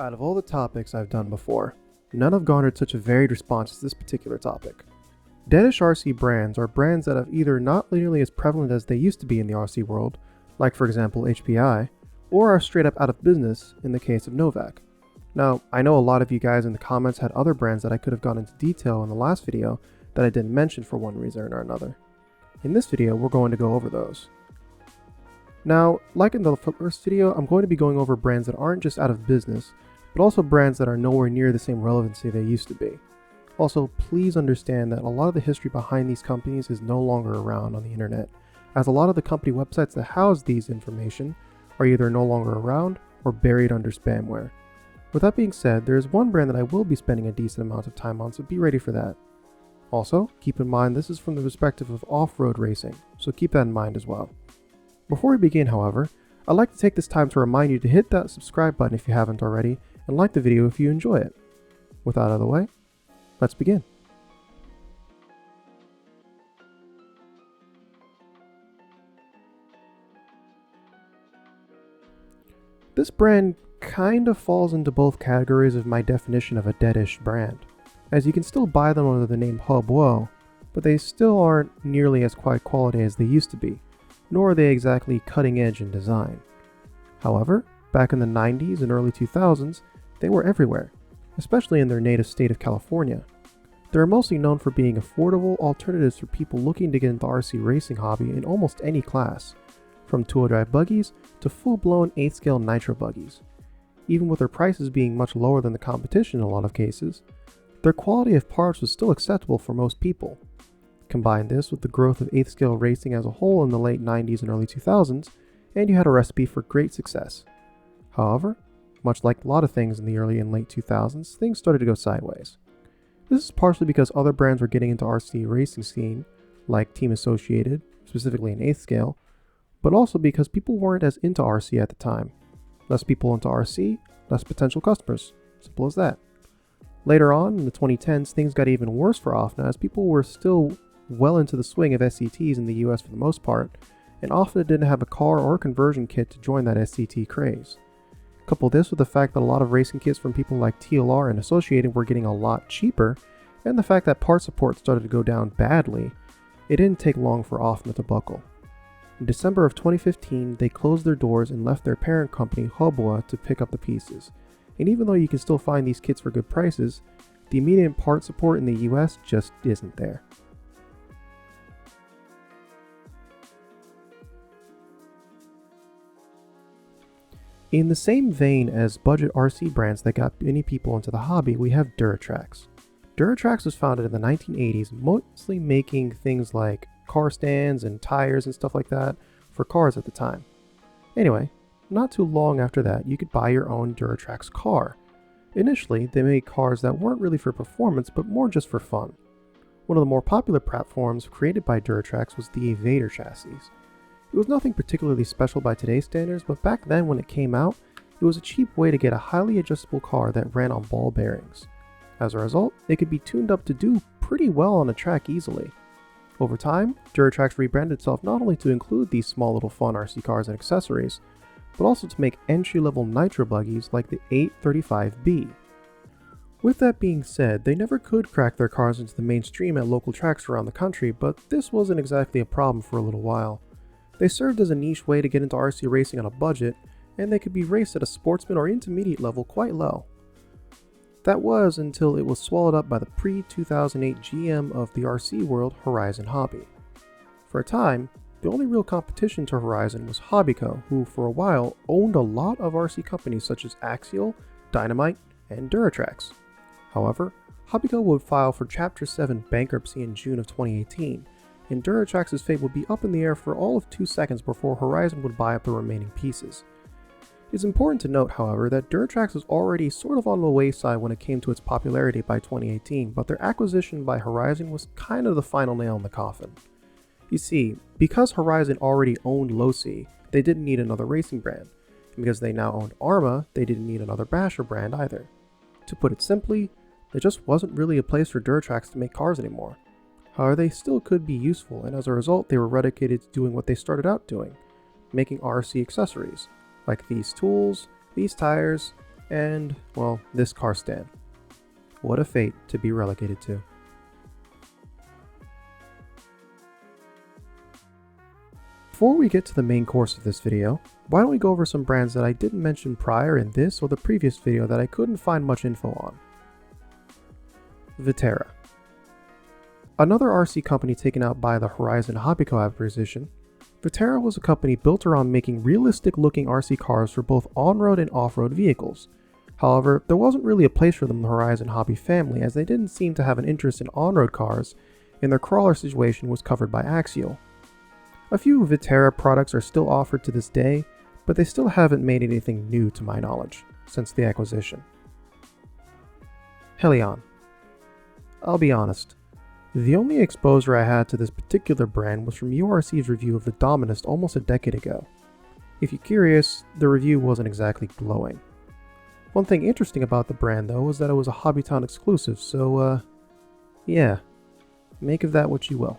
Out of all the topics I've done before, none have garnered such a varied response as this particular topic. Deadish RC brands are brands that have either not nearly as prevalent as they used to be in the RC world, like for example HPI, or are straight up out of business in the case of Novak. Now, I know a lot of you guys in the comments had other brands that I could have gone into detail in the last video that I didn't mention for one reason or another. In this video, we're going to go over those. Now, like in the first video, I'm going to be going over brands that aren't just out of business, but also brands that are nowhere near the same relevancy they used to be. Also, please understand that a lot of the history behind these companies is no longer around on the internet, as a lot of the company websites that house these information are either no longer around or buried under spamware. With that being said, there is one brand that I will be spending a decent amount of time on, so be ready for that. Also, keep in mind this is from the perspective of off-road racing, so keep that in mind as well. Before we begin, however, I'd like to take this time to remind you to hit that subscribe button if you haven't already, and like the video if you enjoy it. With that out of the way, let's begin. This brand kind of falls into both categories of my definition of a deadish brand, as you can still buy them under the name Hubwo, but they still aren't nearly as high quality as they used to be, nor are they exactly cutting edge in design. However, back in the 90s and early 2000s, they were everywhere, especially in their native state of California. They are mostly known for being affordable alternatives for people looking to get into RC racing hobby in almost any class, from two-wheel drive buggies to full-blown 8th scale nitro buggies. Even with their prices being much lower than the competition in a lot of cases, their quality of parts was still acceptable for most people. Combine this with the growth of 8th scale racing as a whole in the late 90s and early 2000s, and you had a recipe for great success. However, much like a lot of things in the early and late 2000s, things started to go sideways. This is partially because other brands were getting into RC racing scene, like Team Associated, specifically in 8th scale, but also because people weren't as into RC at the time. Less people into RC, less potential customers. Simple as that. Later on, in the 2010s, things got even worse for OFNA as people were still well into the swing of SCTs in the US for the most part, and OFNA didn't have a car or a conversion kit to join that SCT craze. Couple this with the fact that a lot of racing kits from people like TLR and Associated were getting a lot cheaper, and the fact that part support started to go down badly, it didn't take long for OFNA to buckle. In December of 2015, they closed their doors and left their parent company, Hubwo, to pick up the pieces. And even though you can still find these kits for good prices, the immediate part support in the US just isn't there. In the same vein as budget RC brands that got many people into the hobby, we have Duratrax. Duratrax was founded in the 1980s, mostly making things like car stands and tires and stuff like that for cars at the time. Anyway, not too long after that, you could buy your own Duratrax car. Initially, they made cars that weren't really for performance, but more just for fun. One of the more popular platforms created by Duratrax was the Vetera chassis. It was nothing particularly special by today's standards, but back then when it came out, it was a cheap way to get a highly adjustable car that ran on ball bearings. As a result, it could be tuned up to do pretty well on a track easily. Over time, Duratrax rebranded itself not only to include these small little fun RC cars and accessories, but also to make entry-level nitro buggies like the 835B. With that being said, they never could crack their cars into the mainstream at local tracks around the country, but this wasn't exactly a problem for a little while. They served as a niche way to get into RC racing on a budget, and they could be raced at a sportsman or intermediate level quite low. That was until it was swallowed up by the pre-2008 GM of the RC world, Horizon Hobby. For a time, the only real competition to Horizon was Hobbyco, who for a while owned a lot of RC companies such as Axial, Dynamite, and Duratrax. However, Hobbyco would file for Chapter 7 bankruptcy in June of 2018, and Duratrax's fate would be up in the air for all of 2 seconds before Horizon would buy up the remaining pieces. It's important to note, however, that Duratrax was already sort of on the wayside when it came to its popularity by 2018, but their acquisition by Horizon was kind of the final nail in the coffin. You see, because Horizon already owned Losi, they didn't need another racing brand, and because they now owned Arma, they didn't need another basher brand either. To put it simply, there just wasn't really a place for Duratrax to make cars anymore. However, they still could be useful, and as a result, they were relegated to doing what they started out doing, making RC accessories, like these tools, these tires, and, well, this car stand. What a fate to be relegated to. Before we get to the main course of this video, why don't we go over some brands that I didn't mention prior in this or the previous video that I couldn't find much info on. Vetera. Another RC company taken out by the Horizon Hobby Co acquisition, Vetera was a company built around making realistic looking RC cars for both on-road and off-road vehicles. However, there wasn't really a place for them in the Horizon Hobby family, as they didn't seem to have an interest in on-road cars, and their crawler situation was covered by Axial. A few Vetera products are still offered to this day, but they still haven't made anything new to my knowledge since the acquisition. Helion. I'll be honest, the only exposure I had to this particular brand was from URC's review of the Dominus almost a decade ago. If you're curious, the review wasn't exactly glowing. One thing interesting about the brand though was that it was a Hobbytown exclusive, so yeah, make of that what you will.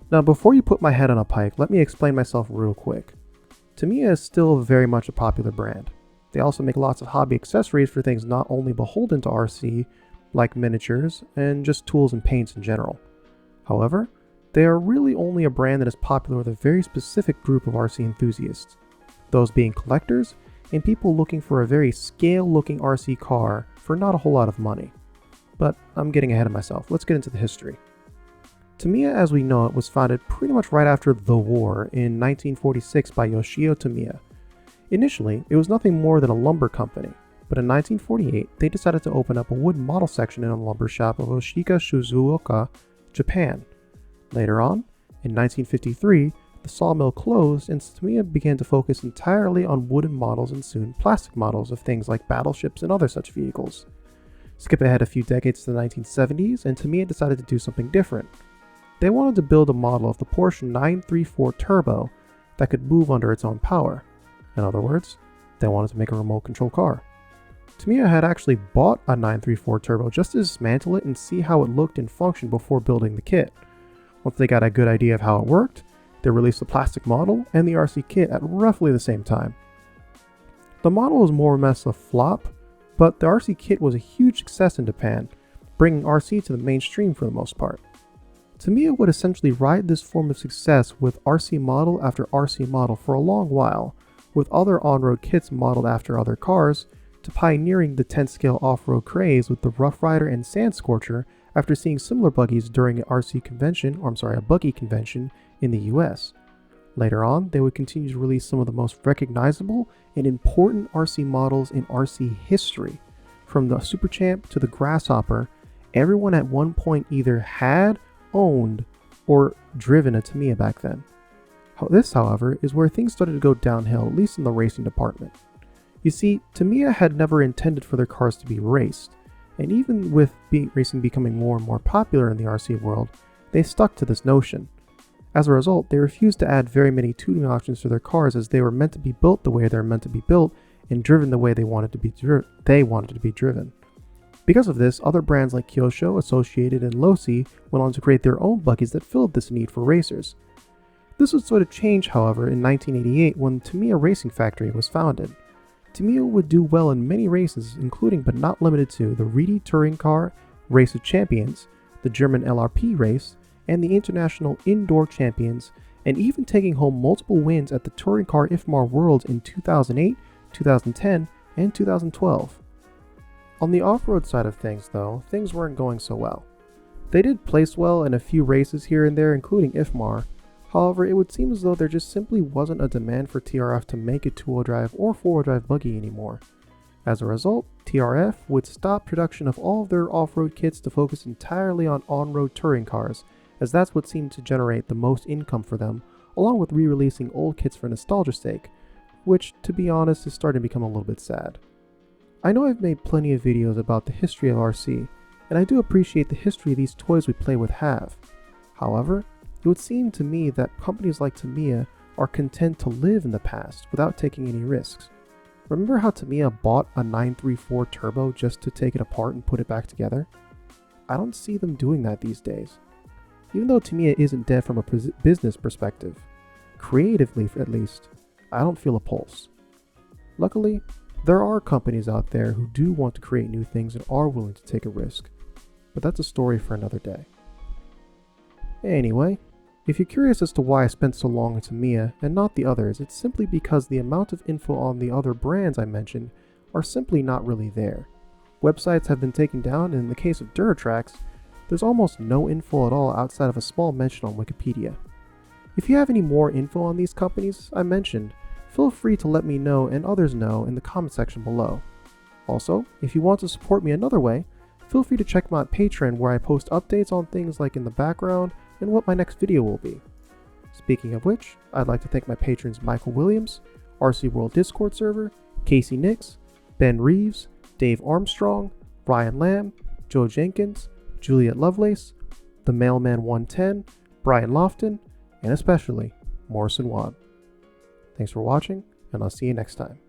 Now before you put my head on a pike, let me explain myself real quick. Tamiya is still very much a popular brand. They also make lots of hobby accessories for things not only beholden to RC, like miniatures, and just tools and paints in general. However, they are really only a brand that is popular with a very specific group of RC enthusiasts, those being collectors and people looking for a very scale-looking RC car for not a whole lot of money. But I'm getting ahead of myself, let's get into the history. Tamiya as we know it was founded pretty much right after the war in 1946 by Yoshio Tamiya. Initially, it was nothing more than a lumber company, but in 1948 they decided to open up a wood model section in a lumber shop of Oshika, Shizuoka, Japan. Later on, in 1953, the sawmill closed and Tamiya began to focus entirely on wooden models and soon plastic models of things like battleships and other such vehicles. Skip ahead a few decades to the 1970s and Tamiya decided to do something different. They wanted to build a model of the Porsche 934 Turbo that could move under its own power. In other words, they wanted to make a remote control car. Tamiya had actually bought a 934 Turbo just to dismantle it and see how it looked and functioned before building the kit. Once they got a good idea of how it worked, they released the plastic model and the RC kit at roughly the same time. The model was more or less a flop, but the RC kit was a huge success in Japan, bringing RC to the mainstream for the most part. Tamiya would essentially ride this form of success with RC model after RC model for a long while, with other on-road kits modeled after other cars, to pioneering the 10-scale off-road craze with the Rough Rider and Sand Scorcher after seeing similar buggies during a buggy convention in the US. Later on, they would continue to release some of the most recognizable and important RC models in RC history. From the Super Champ to the Grasshopper, everyone at one point either had, owned, or driven a Tamiya back then. This, however, is where things started to go downhill, at least in the racing department. You see, Tamiya had never intended for their cars to be raced, and even with racing becoming more and more popular in the RC world, they stuck to this notion. As a result, they refused to add very many tuning options to their cars as they were meant to be built the way they're meant to be built and driven the way they wanted to be driven. Because of this, other brands like Kyosho, Associated, and Losi went on to create their own buggies that filled this need for racers. This would sort of change, however, in 1988 when Tamiya Racing Factory was founded. Tamiya would do well in many races, including but not limited to the Reedy Touring Car Race of Champions, the German LRP race, and the International Indoor Champions, and even taking home multiple wins at the Touring Car IFMAR Worlds in 2008, 2010, and 2012. On the off-road side of things though, things weren't going so well. They did place well in a few races here and there, including IFMAR. However, it would seem as though there just simply wasn't a demand for TRF to make a two-wheel drive or four-wheel drive buggy anymore. As a result, TRF would stop production of all of their off-road kits to focus entirely on on-road touring cars, as that's what seemed to generate the most income for them, along with re-releasing old kits for nostalgia's sake, which, to be honest, is starting to become a little bit sad. I know I've made plenty of videos about the history of RC, and I do appreciate the history these toys we play with have. However, it would seem to me that companies like Tamiya are content to live in the past without taking any risks. Remember how Tamiya bought a 934 Turbo just to take it apart and put it back together? I don't see them doing that these days. Even though Tamiya isn't dead from a business perspective, creatively at least, I don't feel a pulse. Luckily, there are companies out there who do want to create new things and are willing to take a risk, but that's a story for another day. Anyway, if you're curious as to why I spent so long on Tamiya and not the others, it's simply because the amount of info on the other brands I mentioned are simply not really there. Websites have been taken down, and in the case of Duratrax, there's almost no info at all outside of a small mention on Wikipedia. If you have any more info on these companies I mentioned, feel free to let me know and others know in the comment section below. Also, if you want to support me another way, feel free to check my Patreon where I post updates on things like in the background and what my next video will be. Speaking of which, I'd like to thank my patrons Michael Williams, RC World Discord server, Casey Nix, Ben Reeves, Dave Armstrong, Ryan Lamb, Joe Jenkins, Juliet Lovelace, The Mailman 110, Brian Lofton, and especially Morrison Wan. Thanks for watching, and I'll see you next time.